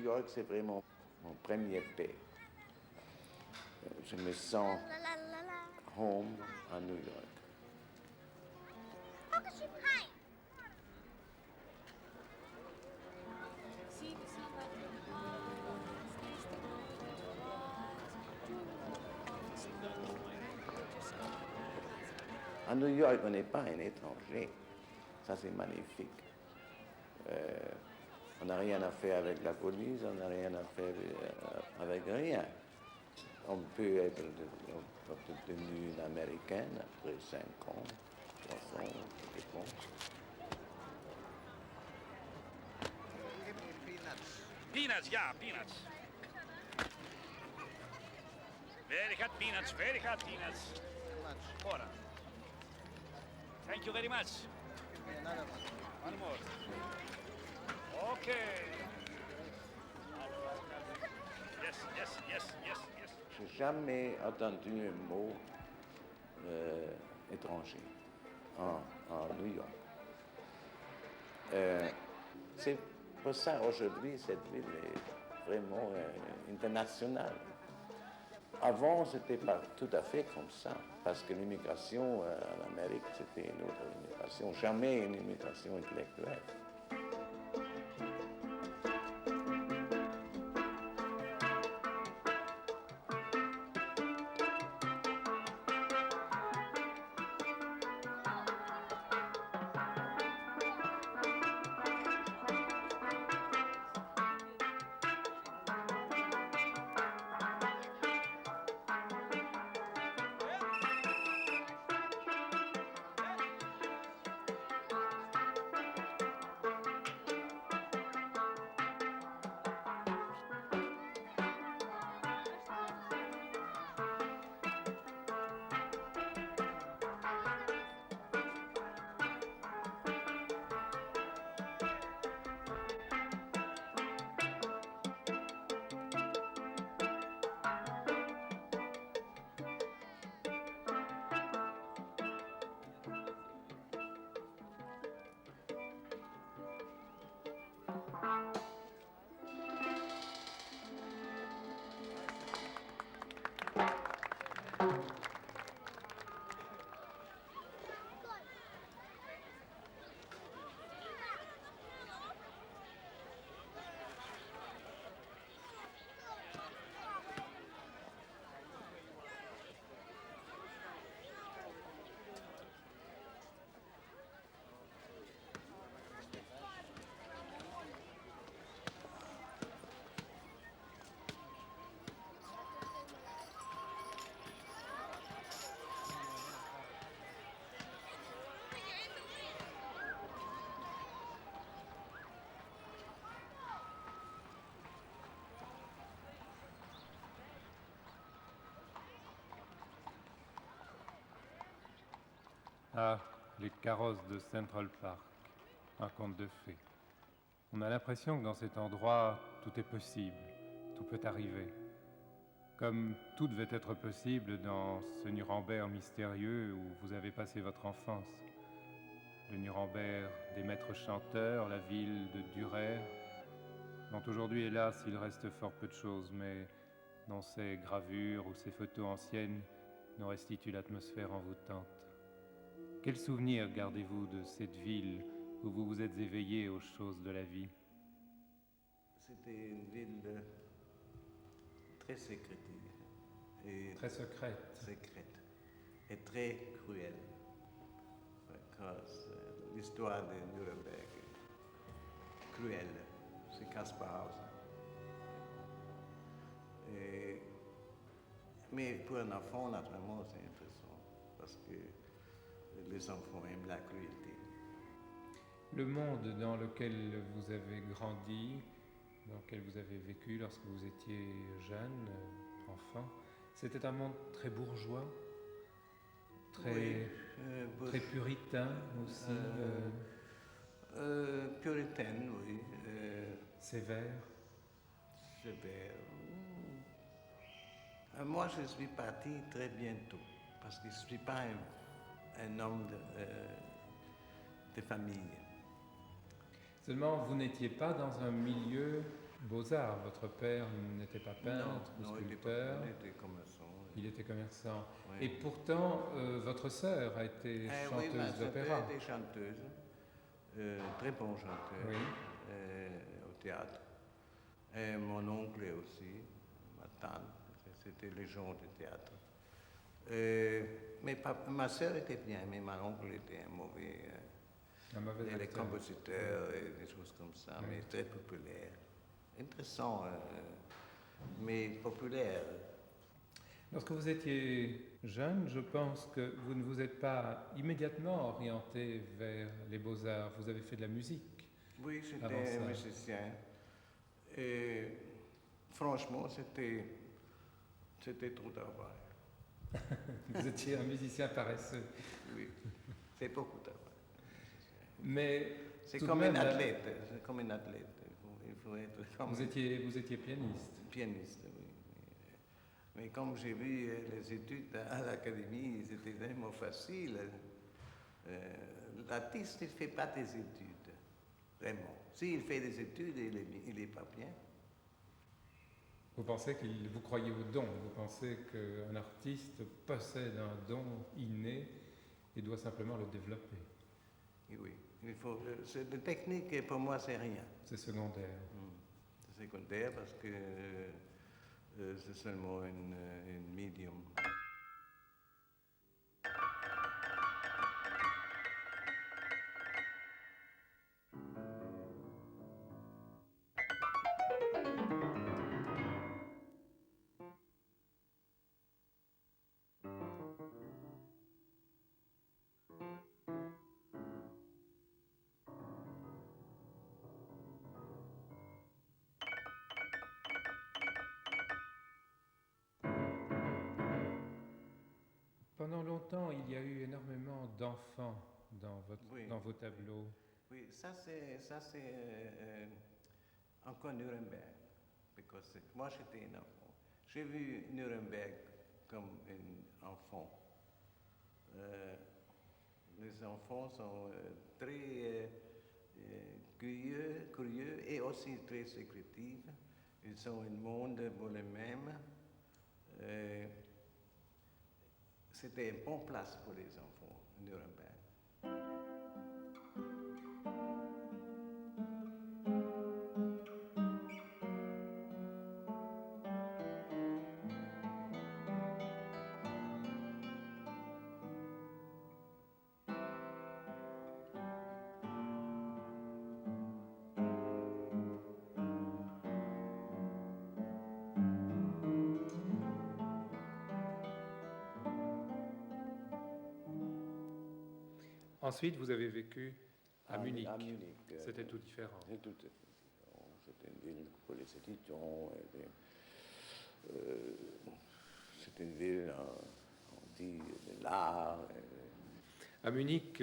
York, c'est vraiment mon premier paix. Je me sens home à New York. À New York, on n'est pas un étranger. Ça, c'est magnifique. On n'a rien à faire avec la police, on n'a rien à faire avec rien. On peut être devenu une Américaine après 5 ans, 3 ans, ça dépend. Peanuts, yeah, peanuts. Very hot peanuts, very hot peanuts. Ora. Thank you very much. Give me another one. One more. Okay. Yes, yes, yes, yes, yes. J'ai jamais entendu un mot étranger en New York. C'est pour ça aujourd'hui cette ville est vraiment internationale. Avant, c'était pas tout à fait comme ça, parce que l'immigration en Amérique, c'était une autre immigration, jamais une immigration intellectuelle. Ah, les carrosses de Central Park, un conte de fées. On a l'impression que dans cet endroit, tout est possible, tout peut arriver. Comme tout devait être possible dans ce Nuremberg mystérieux où vous avez passé votre enfance. Le Nuremberg des maîtres chanteurs, la ville de Dürer, dont aujourd'hui, hélas, il reste fort peu de choses, mais dont ces gravures ou ces photos anciennes nous restituent l'atmosphère envoûtante. Quel souvenir gardez-vous de cette ville où vous vous êtes éveillé aux choses de la vie? C'était une ville très secrète. Très secrète. Secrète et très cruelle. Parce que l'histoire de Nuremberg est cruelle. C'est Kaspar Hauser. Mais pour un enfant, naturellement, c'est intéressant. Parce que les enfants aiment la cruauté. Le monde dans lequel vous avez grandi, dans lequel vous avez vécu lorsque vous étiez jeune, enfant, c'était un monde très bourgeois, très, Oui, très puritain aussi, puritaine, oui. sévère. Sévère. Moi, je suis parti très bientôt, parce que je ne suis pas un homme de famille. Seulement, vous n'étiez pas dans un milieu beaux-arts. Votre père n'était pas peintre ou non, sculpteur. il était commerçant. Il était commerçant. Oui. Et pourtant, votre sœur a été Oui, ma chanteuse sœur d'opéra. était chanteuse, très bonne chanteuse, Oui. au théâtre. Et mon oncle aussi, ma tante, c'était les gens du théâtre. Ma sœur était bien, mais mon oncle était un mauvais les acteur. compositeurs et des choses comme ça, Oui. mais très populaire. Intéressant, mais populaire. Lorsque vous étiez jeune, je pense que vous ne vous êtes pas immédiatement orienté vers les beaux-arts. Vous avez fait de la musique. Oui, avant j'étais ça. musicien. Et franchement, c'était trop de travail. Vous étiez un musicien paresseux. Oui, c'est beaucoup de travail. Mais C'est tout comme de un même, athlète. C'est comme un athlète. Il faut être comme vous étiez pianiste. pianiste, oui. Mais comme j'ai vu les études à l'académie, c'était vraiment facile. L'artiste ne fait pas des études, vraiment. S'il fait des études, il n'est pas bien. Vous pensez vous croyez au don. Vous pensez qu'un artiste possède un don inné et doit simplement le développer. Et oui, la technique, pour moi, c'est rien. C'est secondaire. C'est secondaire parce que c'est seulement un médium. Pendant longtemps, il y a eu énormément d'enfants dans vos tableaux. Oui, ça c'est encore Nuremberg. Parce que moi j'étais un enfant. J'ai vu Nuremberg comme un enfant. Les enfants sont très curieux et aussi très sécrétifs. Ils ont un monde pour eux-mêmes. C'était une bonne place pour les enfants, Nuremberg. Ensuite, vous avez vécu à Munich. À Munich. C'était tout différent. C'était une ville pour les étudiants. C'était une ville, on dit, de l'art. À Munich,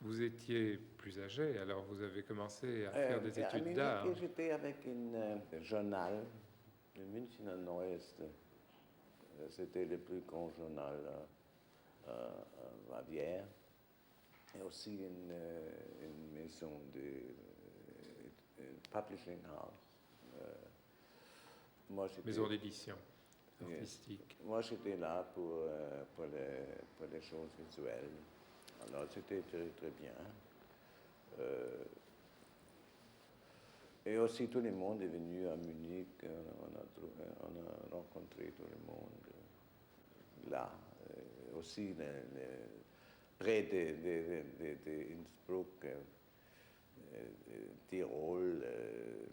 vous étiez plus âgé, alors vous avez commencé à faire des études d'art. J'étais avec un journal, le Münchner Neues. C'était le plus grand journal en Bavière. Et aussi une maison de publishing house. Maison d'édition artistique. Moi, j'étais là pour les choses visuelles. Alors, c'était très, très bien. Et aussi, tout le monde est venu à Munich. On a rencontré tout le monde là. Aussi, près de Innsbruck, Tyrol,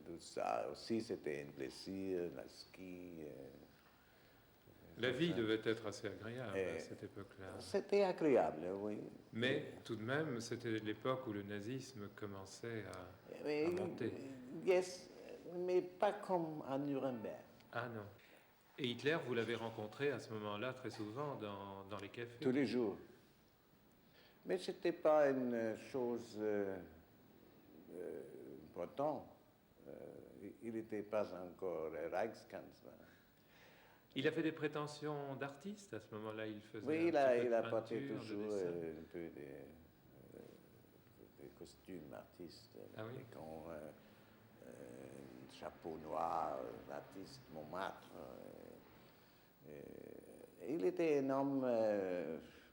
tout ça. Aussi, c'était un plaisir, la ski. La vie devait être assez agréable à cette époque-là. C'était agréable, oui. Mais tout de même, c'était l'époque où le nazisme commençait à monter. Yes, mais pas comme à Nuremberg. Ah non. Et Hitler, vous l'avez rencontré à ce moment-là très souvent dans les cafés? Tous les jours. Mais ce n'était pas une chose importante. Il n'était pas encore Reichskanzler. Il a fait des prétentions d'artiste à ce moment-là. Il faisait Oui, il a porté peinture, toujours un peu des costumes artistes. Ah oui. Quand une chapeau noir, l'artiste Montmartre. Il était un homme...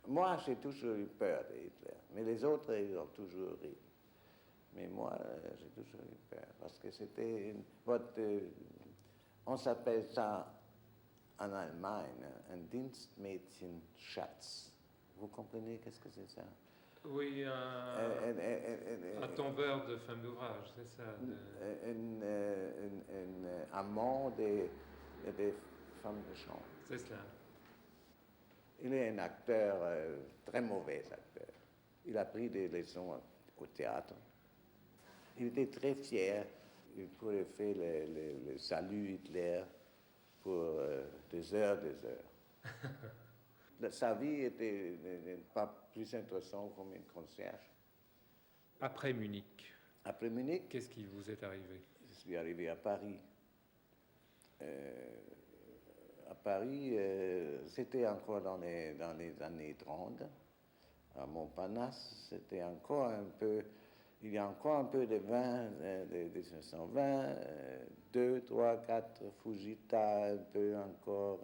moi, j'ai toujours eu peur de Hitler, mais les autres, ils ont toujours ri. Mais moi, j'ai toujours eu peur, parce que c'était... on s'appelle ça en Allemagne un Dienstmädchenschatz. Vous comprenez qu'est-ce que c'est ça? Oui, un tombeur de femme d'ouvrage, c'est ça. Un amant des femmes de chambre. C'est cela. Il est un acteur, très mauvais acteur. Il a pris des leçons au théâtre. Il était très fier. Il pouvait faire le salut Hitler pour des heures. Sa vie était pas plus intéressante comme un concierge. Après Munich. Après Munich. Qu'est-ce qui vous est arrivé? Je suis arrivé à Paris. À Paris, c'était encore dans les années 30. À Montparnasse, c'était encore un peu... Il y a encore un peu de vin de 1920, 2, 3, 4 Fujita, un peu encore...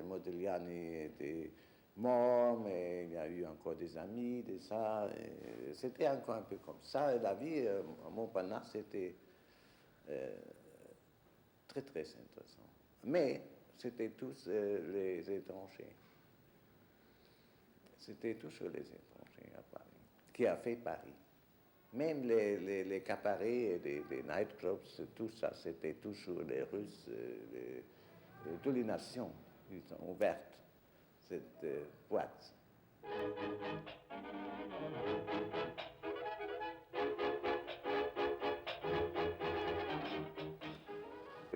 Modigliani était mort, mais il y a eu encore des amis, de ça. C'était encore un peu comme ça. Et la vie à Montparnasse, c'était très, très intéressant. Mais c'était tous les étrangers. C'était toujours les étrangers à Paris, qui a fait Paris. Même les cabarets et les nightclubs, tout ça, c'était toujours les Russes, toutes les nations, ils ont ouvert cette boîte.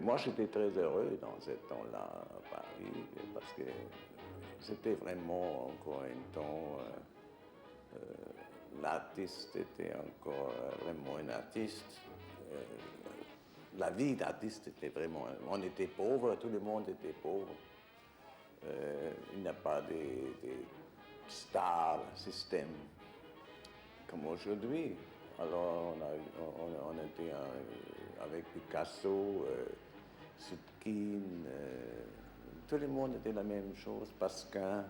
Moi, j'étais très heureux dans ce temps-là à Paris, parce que c'était vraiment encore un temps... l'artiste était encore vraiment un artiste. La vie d'artiste était vraiment... On était pauvres, tout le monde était pauvre. Il n'y a pas de star système comme aujourd'hui. Alors on était avec Picasso, Sitkin, tout le monde était la même chose. Pasquin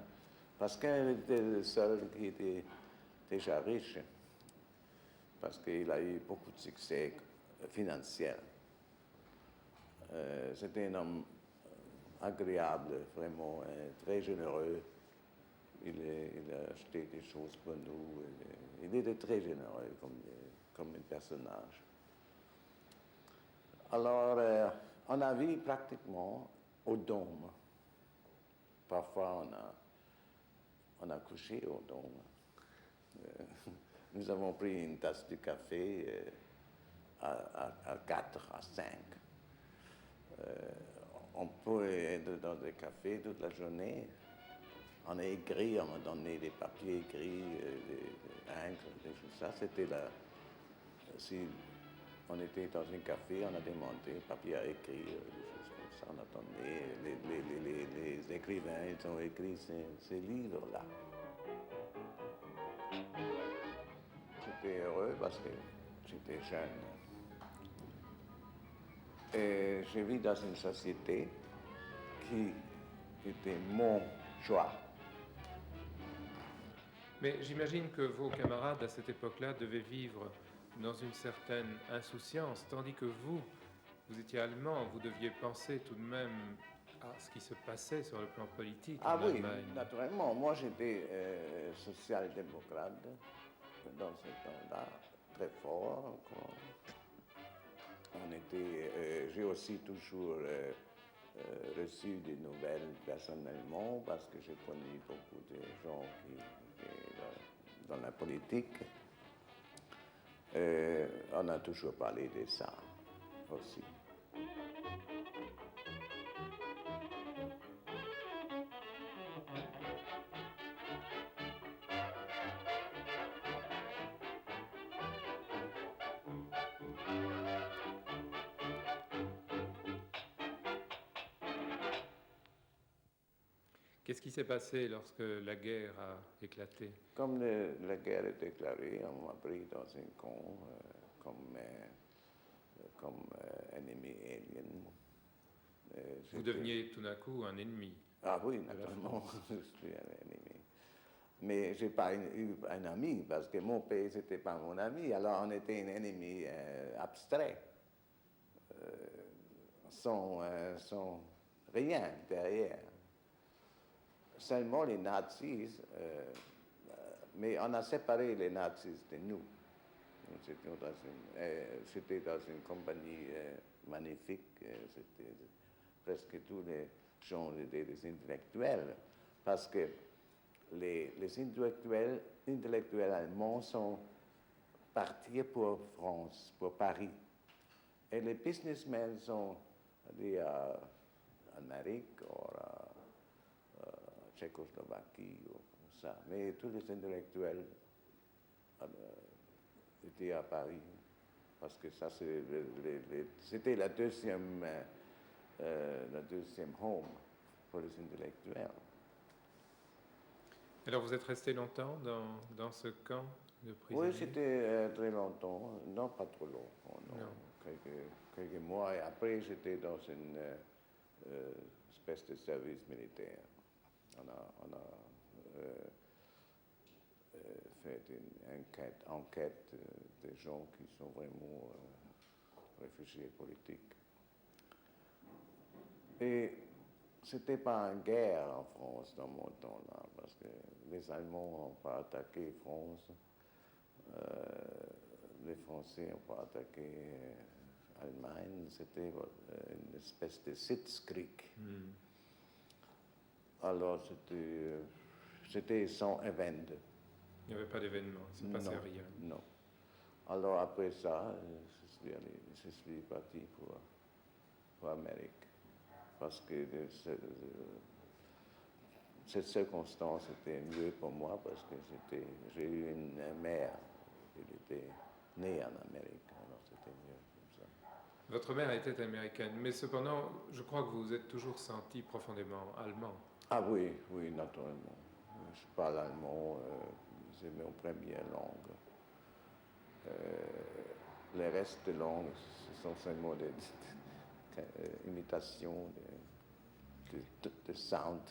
était le seul qui était déjà riche, parce qu'il a eu beaucoup de succès financier. C'était un homme agréable, vraiment, très généreux. Il a acheté des choses pour nous. Il était très généreux comme un personnage. Alors, on a vu pratiquement au dôme. Parfois, on a couché au dôme. Nous avons pris une tasse de café à 4, à 5. On peut être dans des cafés toute la journée. On a écrit, on m'a donné des papiers écrits, des encres, des choses. Ça, c'était là. Si on était dans un café, on a demandé papier à écrire, des choses comme ça. On a donné, les écrivains, ils ont écrit ces livres-là. J'étais heureux parce que j'étais jeune. Et je vis dans une société qui était mon choix. Mais j'imagine que vos camarades à cette époque-là devaient vivre dans une certaine insouciance, tandis que vous étiez allemand, vous deviez penser tout de même à ce qui se passait sur le plan politique en Allemagne. Ah oui, naturellement. Moi, j'étais social-démocrate dans ce temps-là, très fort encore. J'ai aussi toujours reçu des nouvelles personnellement parce que j'ai connu beaucoup de gens qui étaient dans la politique. On a toujours parlé de ça aussi. Qu'est-ce qui s'est passé lorsque la guerre a éclaté? Comme la guerre est déclarée, on m'a pris dans un camp comme comme ennemi alien. Vous deveniez tout d'un coup un ennemi. Ah oui, naturellement, je suis un ennemi. Mais je n'ai pas eu un ami, parce que mon père, ce n'était pas mon ami, alors on était un ennemi abstrait, sans rien derrière. Seulement les nazis, mais on a séparé les nazis de nous. C'était dans une compagnie magnifique, c'était presque tous les gens des intellectuels, parce que les intellectuels allemands sont partis pour France, pour Paris. Et les businessmen sont allés en Amérique ou en Tchécoslovaquie ou comme ça. Mais tous les intellectuels étaient à Paris, parce que ça, c'était la deuxième home pour les intellectuels. Alors vous êtes resté longtemps dans ce camp de prisonniers? Oui, c'était très longtemps. Non, pas trop longtemps. Non. Quelques mois. Et après, j'étais dans une espèce de service militaire. On a fait une enquête des gens qui sont vraiment réfugiés politiques. Et c'était pas une guerre en France dans mon temps-là, parce que les Allemands n'ont pas attaqué France, les Français n'ont pas attaqué Allemagne, c'était une espèce de Sitzkrieg. Alors c'était sans événement. Il n'y avait pas d'événement, il ne se passait rien. Non. Alors après ça, je suis parti pour l'Amérique. Parce que cette circonstance était mieux pour moi, parce que j'ai eu une mère qui était née en Amérique, alors c'était mieux comme ça. Votre mère était américaine, mais cependant, je crois que vous vous êtes toujours senti profondément allemand. Ah oui, naturellement. Je parle allemand, c'est ma première langue. Les restes de langues, ce sont seulement des imitations de sound.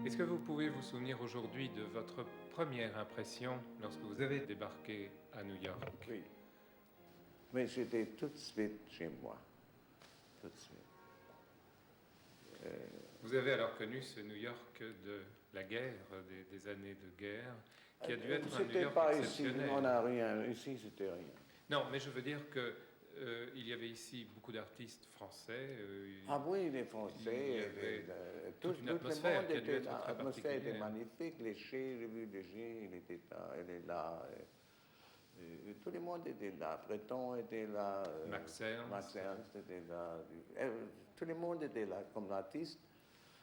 Est-ce que vous pouvez vous souvenir aujourd'hui de votre première impression lorsque vous avez débarqué à New York? Oui. Mais j'étais tout de suite chez moi. Tout de suite. Vous avez alors connu ce New York de la guerre, des années de guerre, qui a dû être un New York pas exceptionnel. Ici, on n'a rien. Ici, c'était rien. Non, mais je veux dire que il y avait ici beaucoup d'artistes français. Ah oui, les Français, toute une atmosphère qui a dû être très l'atmosphère était particulière. magnifique. Les Chais, le vieux Léger, il est là. Tout le monde était là. Breton était là. Max Ernst était là. Tout le monde était là comme artiste.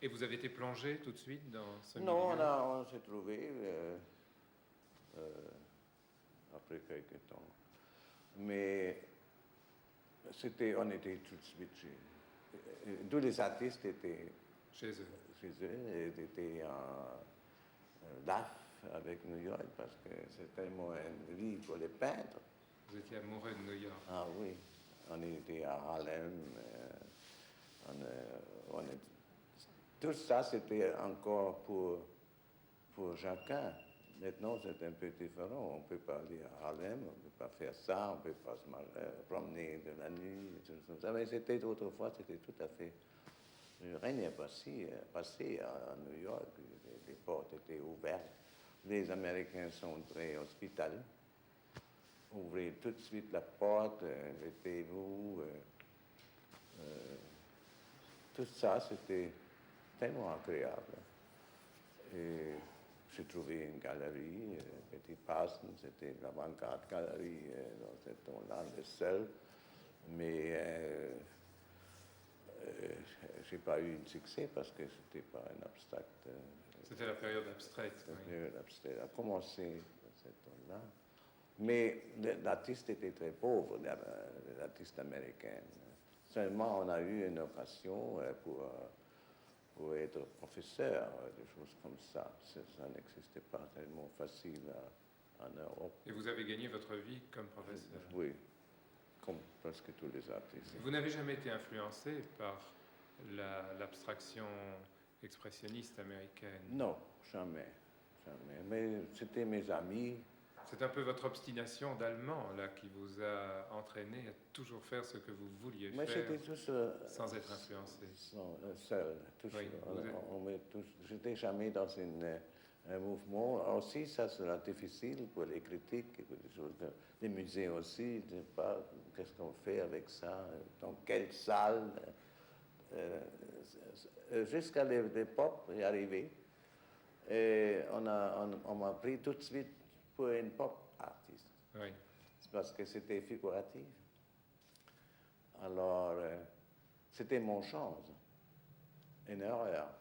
Et vous avez été plongé tout de suite dans ce milieu? Non, on s'est trouvé après quelques temps. Mais on était tout de suite chez... Tous les artistes étaient chez eux. Ils étaient en DAF avec New York, parce que c'est tellement une vie pour les peintres. Vous étiez amoureux de New York. Ah oui, on était à Harlem. Tout ça, c'était encore pour chacun. Maintenant, c'est un peu différent. On ne peut pas aller à Harlem, on ne peut pas faire ça, on ne peut pas se promener de la nuit, tout ça. Mais c'était autrefois, c'était tout à fait... Rien n'est passé à New York. Les portes étaient ouvertes. Les Américains sont très hospitaliers. Ouvrez tout de suite la porte, mettez-vous. Tout ça, c'était tellement agréable. Et j'ai trouvé une galerie, Betty Parsons, c'était l'avant-garde galerie dans ce temps-là, le seul. Mais j'ai pas eu de succès parce que c'était pas un abstract. C'était la période abstraite. La période abstraite a commencé dans ce temps-là. Mais l'artiste était très pauvre, l'artiste américain. Seulement, on a eu une occasion pour être professeur, des choses comme ça. Ça n'existait pas tellement facile en Europe. Et vous avez gagné votre vie comme professeur? Oui, comme presque tous les artistes. Vous n'avez jamais été influencé par l'abstraction expressionniste américaine? Non, jamais, jamais. Mais c'était mes amis. C'est un peu votre obstination d'allemand là qui vous a entraîné à toujours faire ce que vous vouliez Mais faire j'étais tous, sans être influencé. Seul. Oui, J'étais jamais dans un mouvement. Aussi, ça sera difficile pour les critiques, pour les choses les musées aussi. Je ne sais pas qu'est-ce qu'on fait avec ça, dans quelle salle. Jusqu'à l'époque est arrivé. Et on m'a pris tout de suite pour une pop artiste. oui. C'est parce que c'était figuratif. Alors, c'était mon chance. Une erreur.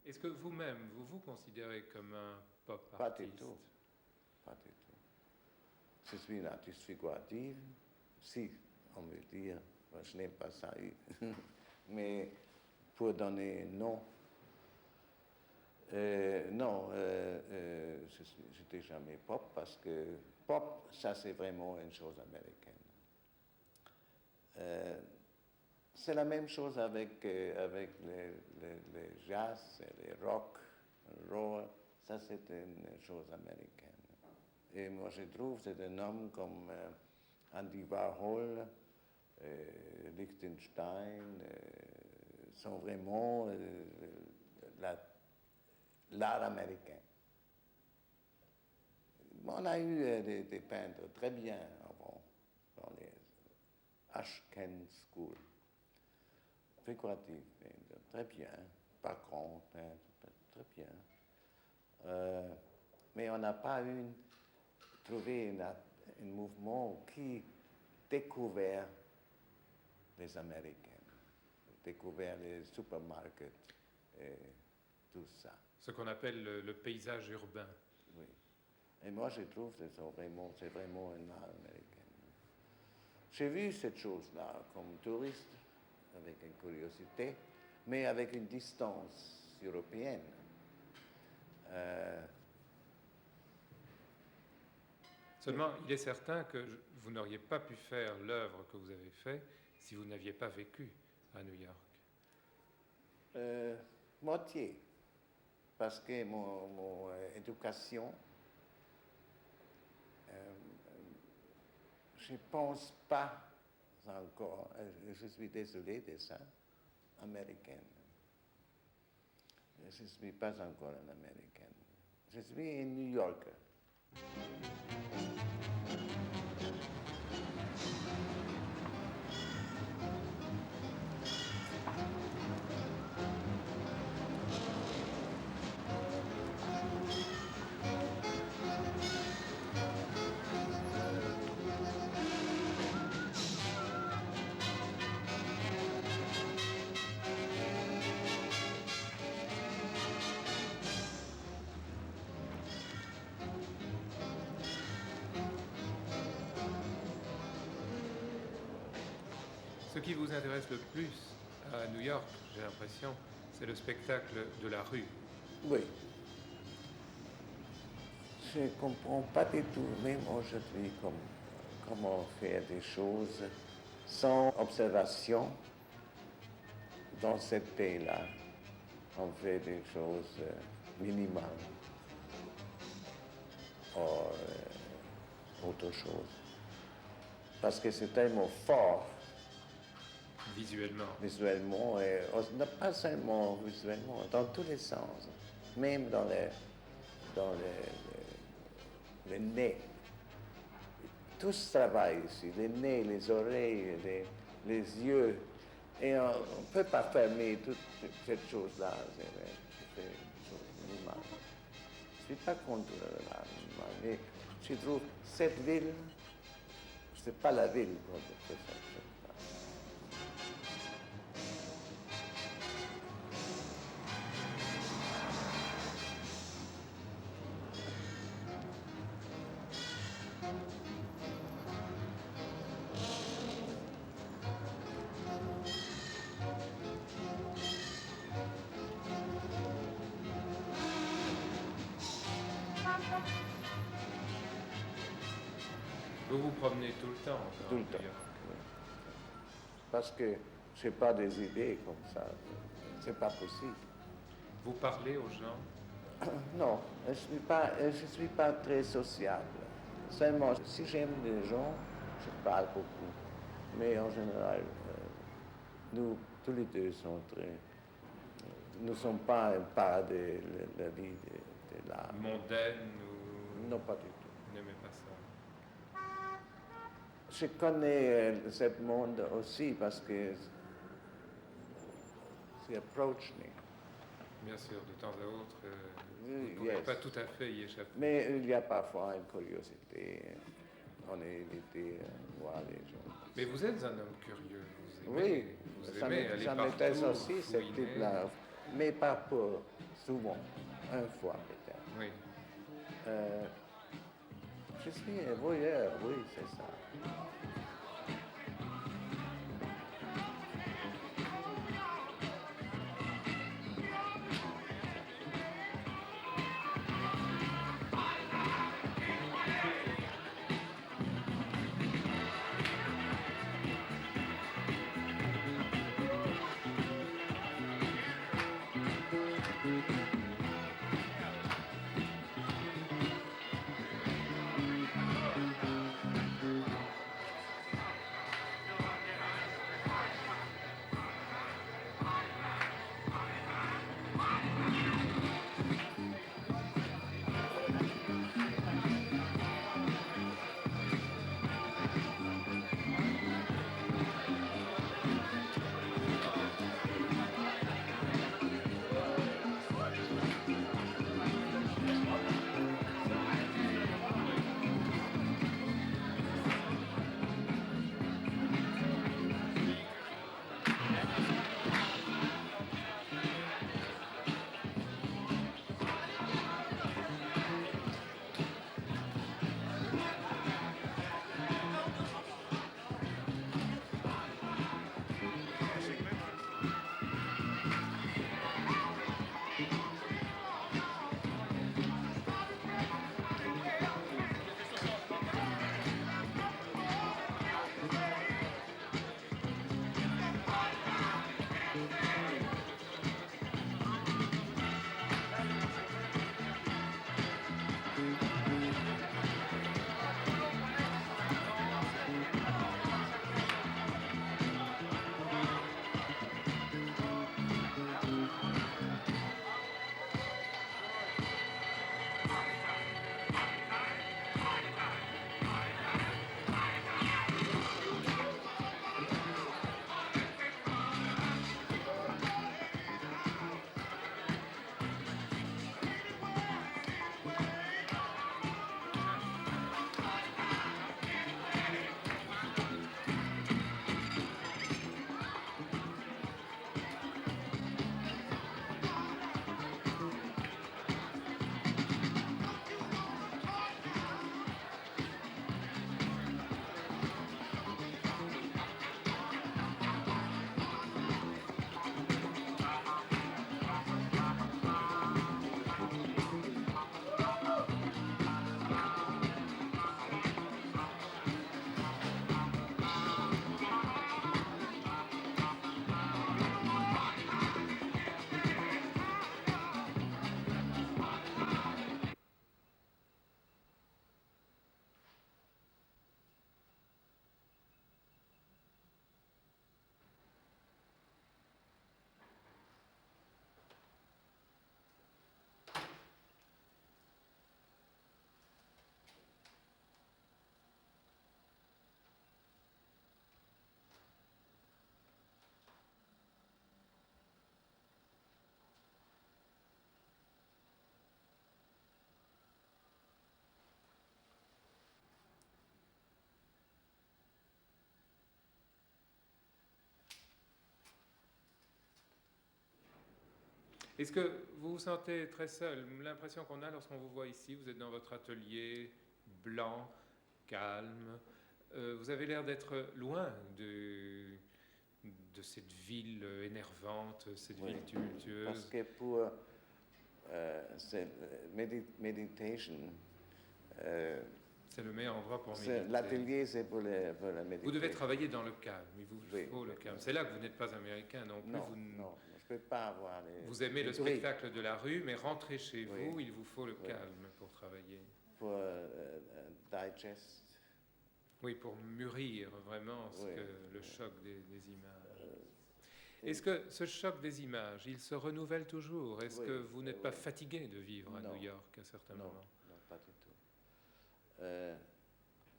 Est-ce que vous-même, vous vous considérez comme un pop Pas artiste? du tout. Pas du tout. Je suis une artiste figurative. Si, on veut dire, je n'aime pas ça. Mais pour donner un nom, non, je n'étais jamais pop parce que pop, ça c'est vraiment une chose américaine. C'est la même chose avec les jazz, les rock, roll. Ça, c'est une chose américaine. Et moi, je trouve que c'est un homme comme Andy Warhol, Lichtenstein, sont vraiment l'art américain. On a eu des peintres très bien avant, dans les Ashken School. Figuratif, très bien, par contre, très bien. Mais on n'a pas trouvé un mouvement qui découvert les Américains, découvert les supermarkets et tout ça. Ce qu'on appelle le paysage urbain. Oui. Et moi, je trouve que c'est vraiment un art américain. J'ai vu cette chose-là comme touriste, avec une curiosité, mais avec une distance européenne. Seulement, il est certain que vous n'auriez pas pu faire l'œuvre que vous avez faite si vous n'aviez pas vécu à New York. Moitié, parce que mon éducation, je ne pense pas encore, je suis désolé de ça, américaine. Je ne suis pas encore un Américain. Je suis un New Yorker. Ce qui vous intéresse le plus à New York, j'ai l'impression, c'est le spectacle de la rue. Oui. Je ne comprends pas du tout, même aujourd'hui, comment faire des choses sans observation dans ce pays-là. On fait des choses minimales ou autre chose. Parce que c'est tellement fort Visuellement. et pas seulement visuellement, dans tous les sens, même dans le nez. Tout se travaille ici, les nez, les oreilles, les yeux. Et on ne peut pas fermer toute cette chose-là. C'est une chose minimale. Je ne suis pas contre l'animal, mais je trouve cette ville, ce n'est pas la ville qu'on peut faire. Vous vous promenez tout le temps encore Tout le à New temps. York. Oui. Parce que je n'ai pas des idées comme ça. C'est pas possible. Vous parlez aux gens. Non, je ne suis pas très sociable. Seulement, si j'aime les gens, je parle beaucoup. Mais en général, nous, tous les deux, nous ne sommes pas un pas de la vie de l'art. Mondaine ou... Non, pas du tout. Vous n'aimez pas ça. Je connais ce monde aussi parce que c'est approach me. Bien sûr, de temps à autre, vous ne Yes. pouvez pas tout à fait y échapper. Mais il y a parfois une curiosité. On est invité à voir les gens. Mais vous êtes un homme curieux. Vous Oui, aimez, vous ça aimez aller m'intéresse partout, aussi, ce fouiner. type-là. Mais pas pour souvent, une fois peut-être. Oui. Je suis un voyeur, oui, c'est ça. Est-ce que vous vous sentez très seul? L'impression qu'on a lorsqu'on vous voit ici, vous êtes dans votre atelier, blanc, calme. Vous avez l'air d'être loin de cette ville énervante, cette Oui, ville tumultueuse. parce que pour cette méditation, C'est le meilleur endroit pour c'est- méditer. l'atelier, c'est pour la méditation. Vous devez travailler dans le calme, il vous Oui, faut le oui, calme. oui. C'est là que vous n'êtes pas américain non plus. Non, vous, non, je ne peux pas avoir les... vous aimez les le bruits spectacle de la rue, mais rentrez chez Oui. vous, il vous faut le Oui. calme pour travailler. pour digest. Oui, pour mûrir vraiment Oui. le choc des images. Est-ce que ce choc des images, il se renouvelle toujours? Est-ce Oui, que vous n'êtes pas oui. fatigué de vivre à Non. New York à certains Non, moments? non, pas du tout.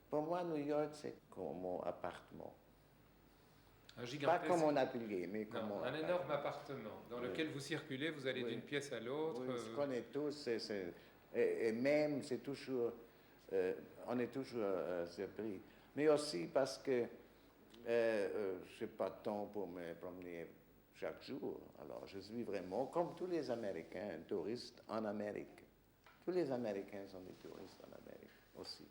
Pour moi, New York, c'est comme mon appartement. Un Pas gigantesque... comme mon atelier, mais comme Non, mon un appartement. énorme appartement dans Oui. lequel vous circulez, vous allez Oui. d'une pièce à l'autre. Oui, on se connaît tous, et même, c'est toujours, on est toujours surpris. Mais aussi parce que je n'ai pas de temps pour me promener chaque jour. Alors, je suis vraiment, comme tous les Américains, un touriste en Amérique. Tous les Américains sont des touristes en Amérique aussi.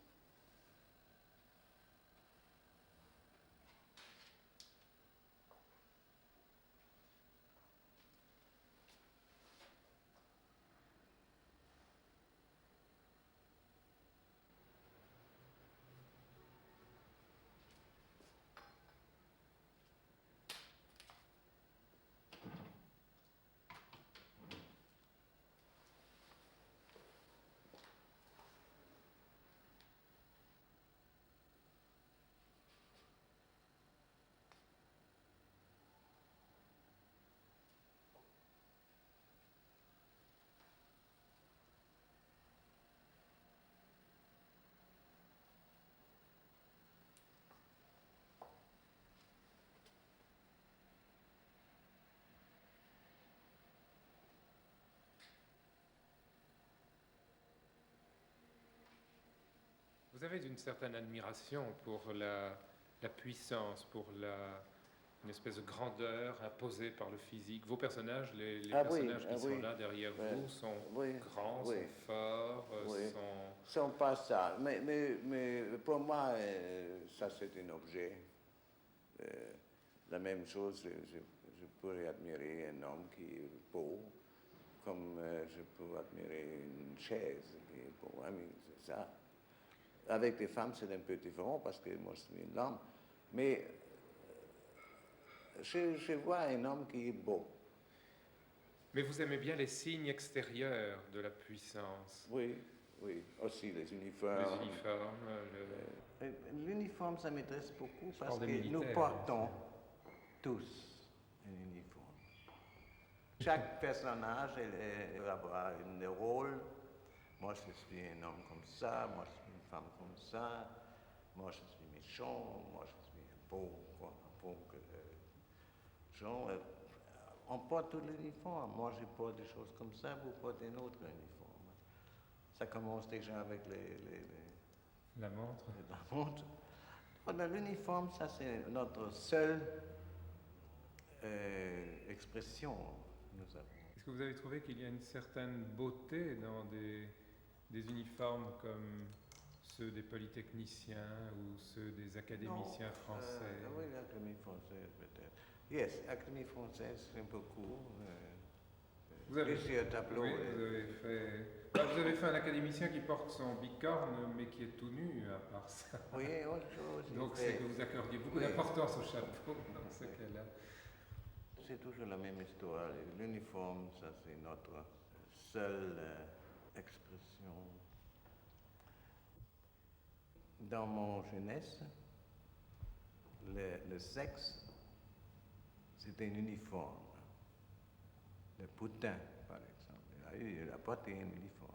Vous avez une certaine admiration pour la puissance, pour une espèce de grandeur imposée par le physique. Vos personnages, les Ah oui, personnages qui ah sont oui. là derrière Ouais. vous, sont Oui, grands, oui. sont forts, Oui. sont... Sont pas ça. Mais pour moi, ça c'est un objet. La même chose, je pourrais admirer un homme qui est beau, comme je peux admirer une chaise qui est beau. Ah, mais c'est ça. Avec des femmes, c'est un peu différent parce que moi, je suis une homme. Mais je vois un homme qui est beau. Mais vous aimez bien les signes extérieurs de la puissance. Oui, oui. Aussi les uniformes. Les uniformes, L'uniforme, ça m'intéresse beaucoup parce parle que des nous militaires, portons tous un uniforme. Chaque personnage va avoir un rôle. Moi, je suis un homme comme ça, moi, je suis une femme comme ça, moi, je suis méchant, moi, je suis un pauvre gens. On porte tout l'uniforme. Moi, je porte des choses comme ça, vous portez un autre uniforme. Ça commence déjà avec la montre. la montre. L'uniforme, ça, c'est notre seule expression que nous avons. Est-ce que vous avez trouvé qu'il y a une certaine beauté dans des uniformes comme ceux des polytechniciens ou ceux des académiciens français? Oui, l'Académie française peut-être. Yes, l'Académie française, c'est un peu court. Vous avez, Ici, un tableau. oui, vous avez fait un académicien qui porte son bicorne, mais qui est tout nu à part ça. Oui, autre chose. Donc c'est que vous accordiez beaucoup Oui. d'importance au chapeau dans ce cas-là. C'est toujours la même histoire. L'uniforme, ça, c'est notre seule expression. Dans mon jeunesse, le sexe, c'était un uniforme. Le putain, par exemple, il a porté un uniforme.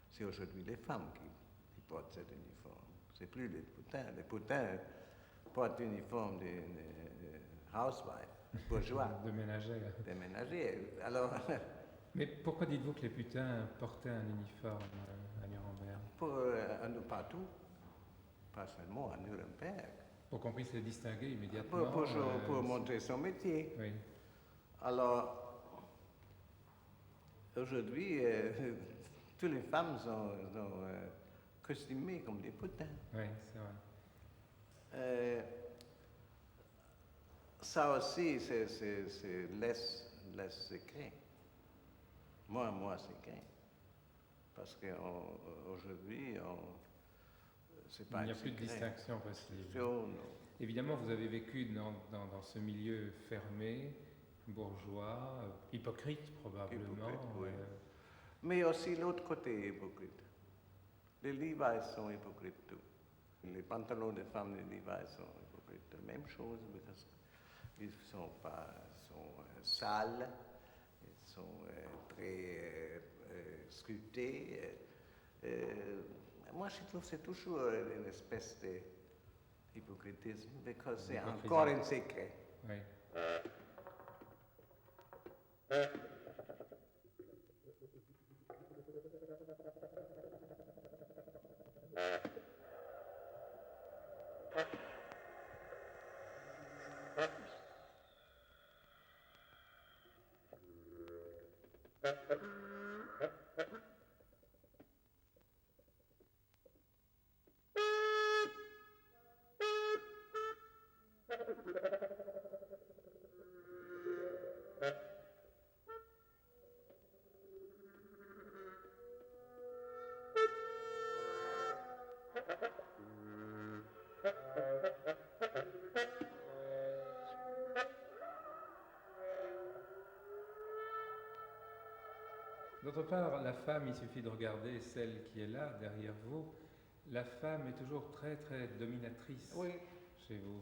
C'est aujourd'hui les femmes qui portent cet uniforme. C'est plus les putains. Les putains portent l'uniforme de housewife, bourgeois, De ménagère. de ménager. Alors, Mais pourquoi dites-vous que les putains portaient un uniforme à Nuremberg? pour partout, pas seulement à Nuremberg, Pour qu'on puisse les distinguer immédiatement. pour montrer son métier. Oui. Alors, Aujourd'hui, toutes les femmes sont costumées comme des potins. Oui, c'est vrai. Ça aussi, c'est laisse secret. Moi, secret. Parce qu'aujourd'hui, c'est pas Il n'y a un plus de secret. distinction possible. Non. Évidemment, vous avez vécu dans ce milieu fermé, bourgeois, hypocrite probablement. Hypocrite, oui. Mais aussi l'autre côté hypocrite. Les Levi's sont hypocrites tout. Les pantalons des femmes, les Levi's sont hypocrites. Même chose, parce qu'ils sont sales, ils sont très sculptés. Moi, je trouve que c'est toujours une espèce d'hypocritisme, parce que c'est encore un secret. Oui. D'autre part, la femme, il suffit de regarder celle qui est là, derrière vous. La femme est toujours très, très dominatrice chez vous.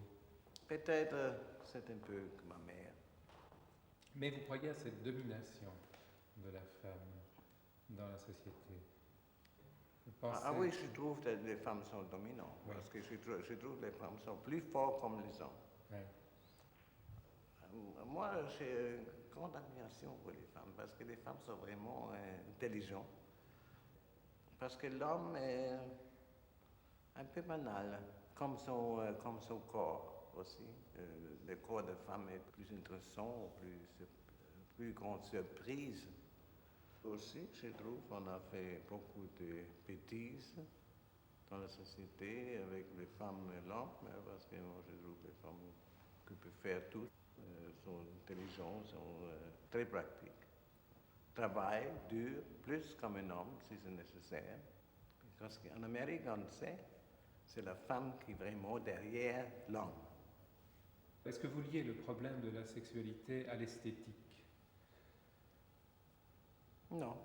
Peut-être c'est un peu comme ma mère. Mais vous croyez à cette domination de la femme dans la société? Vous pensez... Oui, je trouve que les femmes sont dominantes, parce que je trouve que les femmes sont plus fortes comme les hommes. Oui. Moi, j'ai une grande admiration pour les femmes, parce que les femmes sont vraiment intelligentes. Parce que l'homme est un peu banal, comme son corps aussi. Le corps de femme est plus intéressant, plus grande surprise. Aussi, je trouve qu'on a fait beaucoup de bêtises dans la société avec les femmes et l'homme, parce que moi, je trouve que les femmes qui peuvent faire tout sont intelligentes, sont très pratiques. Travaillent dur, plus comme un homme si c'est nécessaire. Parce qu'en Amérique, on sait, c'est la femme qui est vraiment derrière l'homme. Est-ce que vous liez le problème de la sexualité à l'esthétique? Non.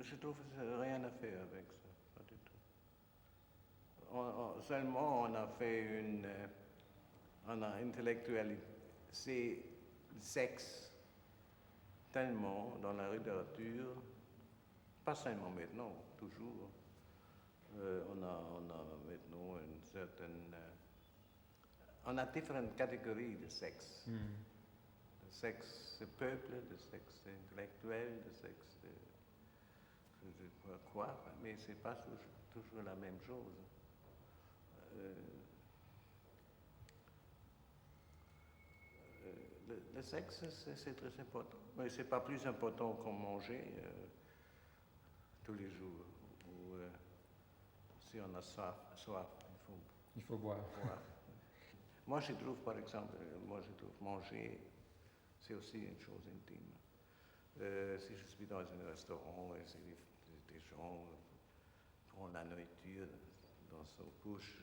Je trouve que ça n'a rien à faire avec ça, pas du tout. Seulement, on a fait on a intellectualisé le sexe tellement dans la littérature, pas seulement maintenant, toujours. On a maintenant une certaine... on a différentes catégories de sexe. Le sexe peuple, le sexe intellectuel, le sexe je ne sais pas quoi, mais ce n'est pas toujours la même chose. Le sexe, c'est très important, mais ce n'est pas plus important qu'on manger tous les jours. Ou si on a soif, il faut boire. Moi, je trouve, par exemple, manger, c'est aussi une chose intime. Si je suis dans un restaurant et si des gens prennent la nourriture dans son bouche,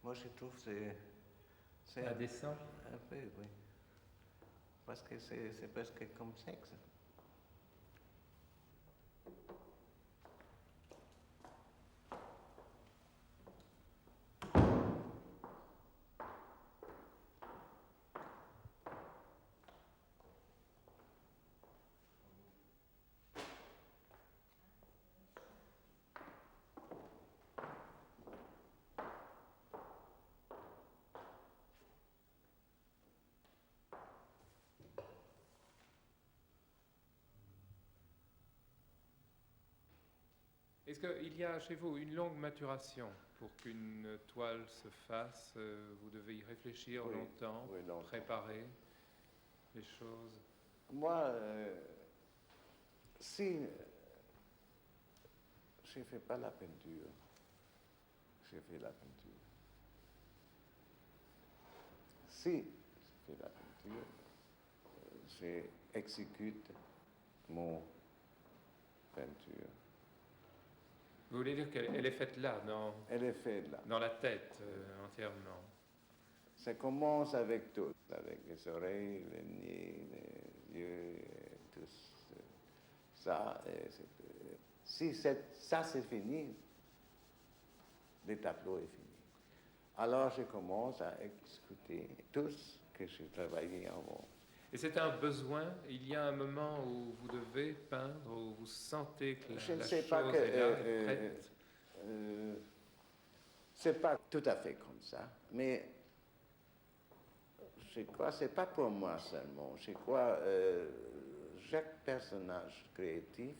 moi, je trouve que c'est indécent. Un peu, oui. Parce que c'est presque comme sexe. Est-ce qu'il y a chez vous une longue maturation pour qu'une toile se fasse? Vous devez y réfléchir longtemps, longtemps. préparer. les choses? Moi, si je ne fais pas la peinture, j'ai fait la peinture. Si je fais la peinture, j'exécute mon peinture. Vous voulez dire qu'elle est faite là, Elle est faite là. dans la tête, entièrement? Ça commence avec tout, avec les oreilles, les nez, les yeux, tout ça. Si ça c'est fini, le tableau est fini. Alors je commence à exécuter tout ce que j'ai travaillé avant. Et c'est un besoin? Il y a un moment où vous devez peindre, où vous sentez que Je ne la sais chose pas que est là, est prête? c'est pas tout à fait comme ça, mais je crois c'est pas pour moi seulement. Je crois chaque personnage créatif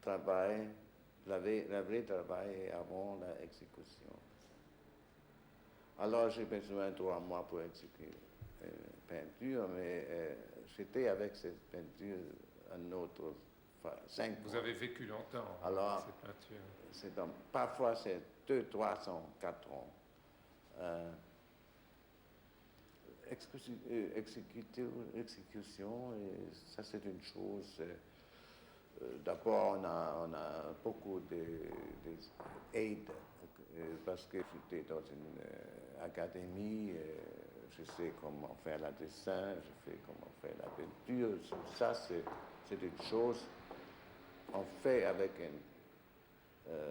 travaille, la vraie travail avant l'exécution. Alors j'ai besoin de 3 mois pour exécuter peinture, mais j'étais avec cette peinture un autre 5 mois. Vous avez vécu longtemps Alors, avec cette peinture. Parfois c'est 2, 300, 4 ans. Exécution, et ça c'est une chose. D'abord, on a beaucoup d'aide, parce que j'étais dans une académie, je sais comment faire le dessin, je sais comment faire la peinture. Ça, c'est une chose qu'on fait avec un...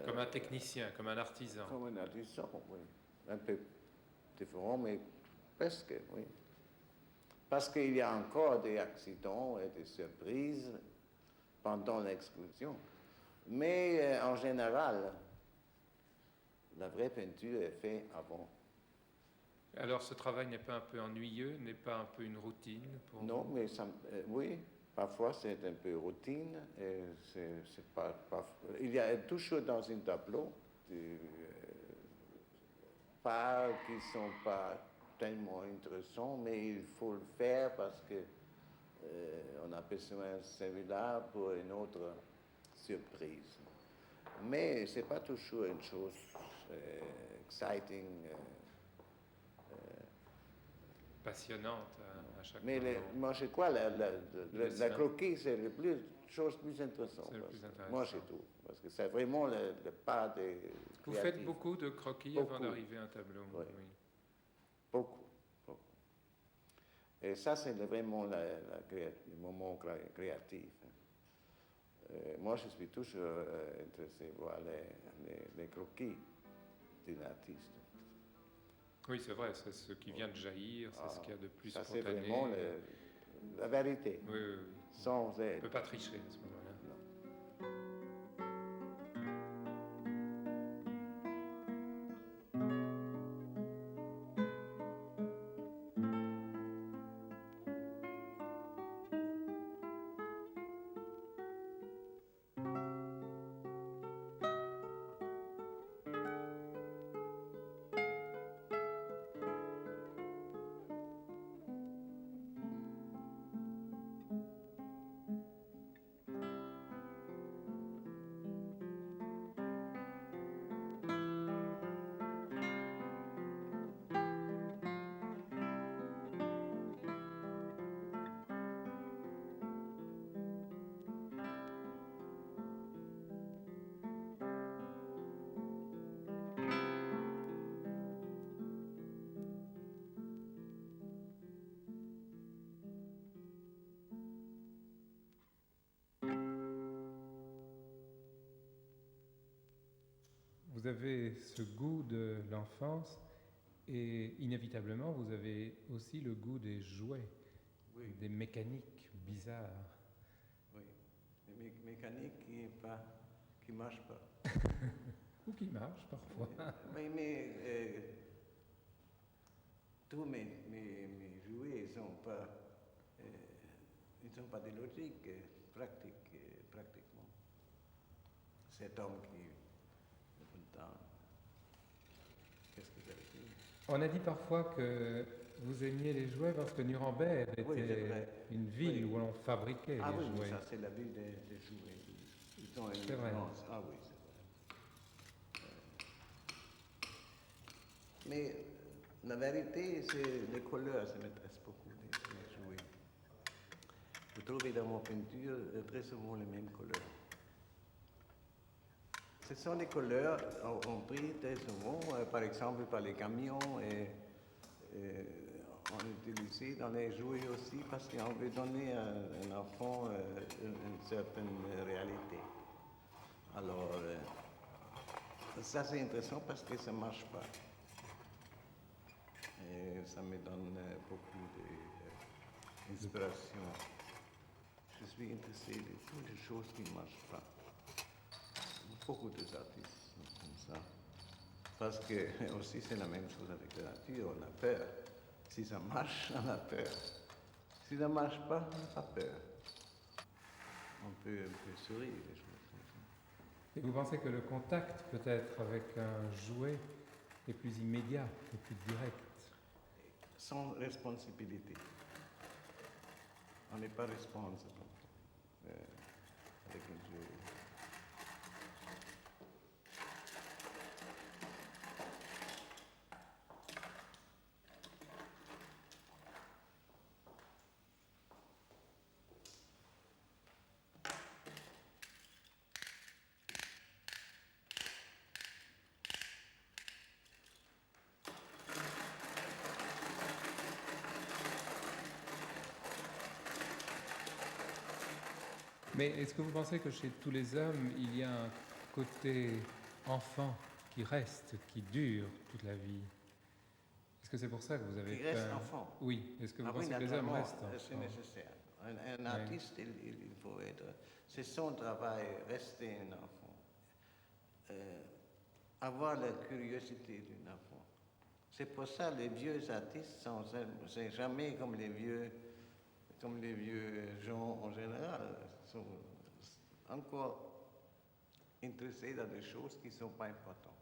Comme un technicien, comme un artisan. Comme un artisan, oui. Un peu différent, mais presque, oui. Parce qu'il y a encore des accidents et des surprises pendant l'exécution. Mais en général, la vraie peinture est faite avant. Alors ce travail n'est pas un peu ennuyeux, n'est pas un peu une routine pour Non, vous? mais oui, parfois c'est un peu routine. Et c'est pas, il y a toujours dans un tableau des parts qui ne sont pas tellement intéressants, mais il faut le faire parce que on a besoin de celui-là pour une autre surprise. Mais ce n'est pas toujours une chose exciting. Passionnante à chaque Mais moment. moi, je crois la croquis, c'est la chose plus intéressante. C'est le plus intéressant. Moi, je trouve. Parce que c'est vraiment le pas des Vous créatifs. faites beaucoup de croquis Beaucoup. avant d'arriver à un tableau? Oui. Beaucoup. Et ça, c'est vraiment le moment créatif. Moi, je suis toujours intéressé par voir les croquis d'un artiste. Oui, c'est vrai, c'est ce qui vient de jaillir, c'est ce qu'il y a de plus ça, spontané. c'est vraiment la vérité, Oui. sans On aide. ne peut pas tricher à ce moment-là. Vous avez ce goût de l'enfance et inévitablement vous avez aussi le goût des jouets, Oui. des mécaniques bizarres. Oui, les mécaniques qui ne marchent pas. Ou qui marchent parfois. Mais tous mes jouets, ils n'ont pas de logique pratiquement. Cet homme qui, qu'est-ce que vous avez dit? On a dit parfois que vous aimiez les jouets parce que Nuremberg Oui, c'est était vrai. une ville Oui. où l'on fabriquait Ah les oui, jouets. ça c'est la ville des jouets. Ils ont une C'est vrai. immense. Ah oui, c'est vrai. Mais la vérité, c'est les couleurs, ça m'intéresse beaucoup, les jouets. Vous trouvez dans mon peinture très souvent les mêmes couleurs. Ce sont les couleurs on pris très souvent, par exemple par les camions et on utilise dans les jouets aussi parce qu'on veut donner à un enfant une certaine réalité. Alors, ça c'est intéressant parce que ça ne marche pas. Et ça me donne beaucoup d'inspiration. Je suis intéressé de toutes les choses qui ne marchent pas. Beaucoup d'artistes sont comme ça. Parce que aussi c'est la même chose avec la nature, on a peur. Si ça marche, on a peur. Si ça ne marche pas, on n'a pas peur. On peut sourire, des choses comme ça. Et vous pensez que le contact peut-être avec un jouet est plus immédiat et plus direct? Sans responsabilité. On n'est pas responsable avec un jouet. Mais est-ce que vous pensez que chez tous les hommes, il y a un côté enfant qui reste, qui dure toute la vie? Est-ce que c'est pour ça que vous avez Qui reste peint? enfant. Oui. Est-ce que vous Ah oui, pensez que les hommes naturellement, restent c'est enfants? nécessaire. Un artiste, il faut être. C'est son travail, rester un enfant. Avoir la curiosité d'un enfant. C'est pour ça que les vieux artistes c'est jamais comme les vieux gens en général. Ils sont encore intéressés dans des choses qui ne sont pas importantes.